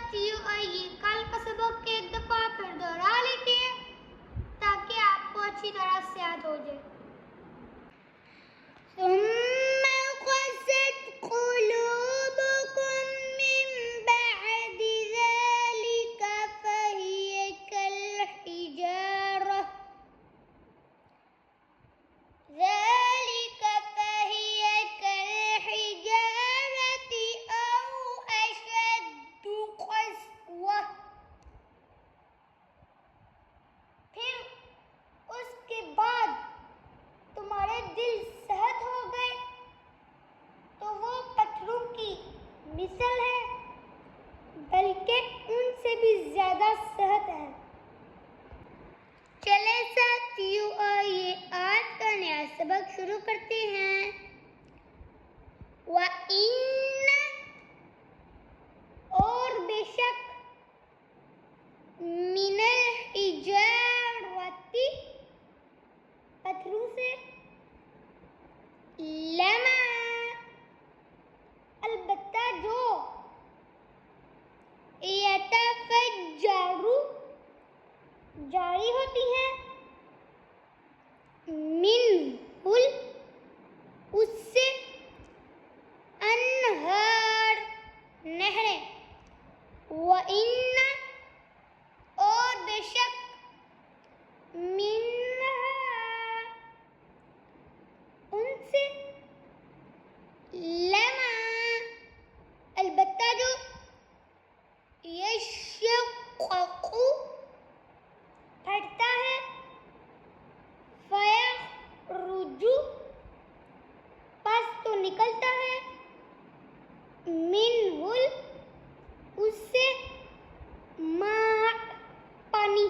ساتھیوں آئیے کل کا سبق ایک دفعہ پھر دوہرا لیتے ہیں تاکہ آپ کو اچھی طرح سے یاد ہو جائے۔ ثم قست قلوبكم من بعد ذلك فهي كالحجارة أو أشد قسوة۔ پھر اس کے بعد تمہارے دل سخت ہو گئے تو وہ پتھروں کی مثل ہے بلکہ ان سے بھی زیادہ سخت ہے۔ چلے ساتھیوں آئیے آج کا نیا سبق شروع کرتے ہیں۔ وَإِنَّ اور بے شک مِنَ الْحِجَارَةِ پتھروں سے لَمَا البتہ جو يَتَفَجَّرُ جاری ہوتی ہے مِنْهُ اس سے انہار نہریں۔ وَإِنَّ اور بے شک مِنْہَا ان سے لَمَا البتہ جو يَشَّقَّقُ پھٹتا ہے فَيَخْرُجُ پس تو نکلتا ہے مِنْهُ اس سے ماء پانی۔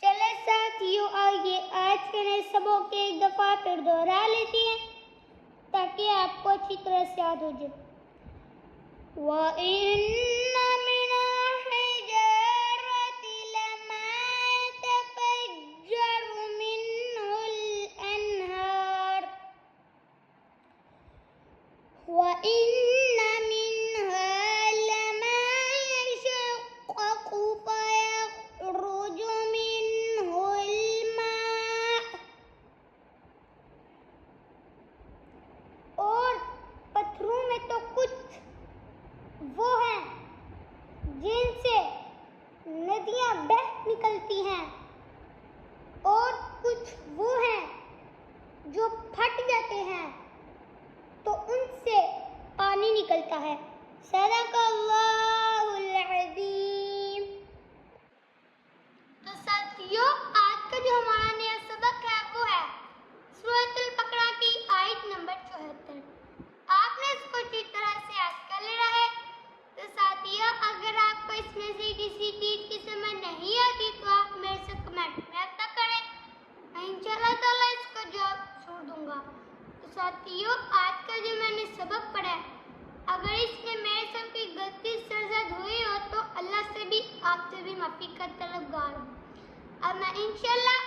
چلے ساتھیوں آئیے آج کے نئے سبق کے ایک دفعہ پھر دوہرا لیتے ہیں تاکہ آپ کو اچھی طرح سے یاد ہو جائے۔ وَإِنَّ مِنَ الْحِجَارَةِ لَمَا يَتَفَجَّرُ مِنْهُ الْأَنْهَارُ وَإِنَّ مِنْهَا لَمَا يَشَّقَّقُ فَيَخْرُجُ مِنْهُ الْمَاءُ اور پتھروں میں تو کچھ وہ ہیں جن سے ندیاں بہہ نکلتی ہیں اور کچھ وہ ہیں جو پھٹ جاتے ہیں تو ان سے پانی نکلتا ہے۔ صدق اللہ العظیم۔ تو ساتھیوں آج کا جو ہمارا نیا سبق ہے وہ ہے سورۃ البقرہ کی آیت نمبر 74۔ آپ نے اس کو اچھی طرح سے یاد کر لینا ہے۔ تو ساتھیوں اگر آپ کو اس میں سے کسی چیز کی سمجھ نہیں آتی تو آپ میرے سے کمنٹ میں عطا کریں، میں انشاءاللہ تعالیٰ اس کا جواب چھوڑ دوں گا۔ تو ساتھیوں آج کا جو میں نے سبق پڑھا ہے اگر اس میں میرے سے کوئی غلطی سرزد ہوئی ہو تو اللہ سے بھی آپ سے بھی معافی کا طلبگار ہوں۔ اب میں انشاءاللہ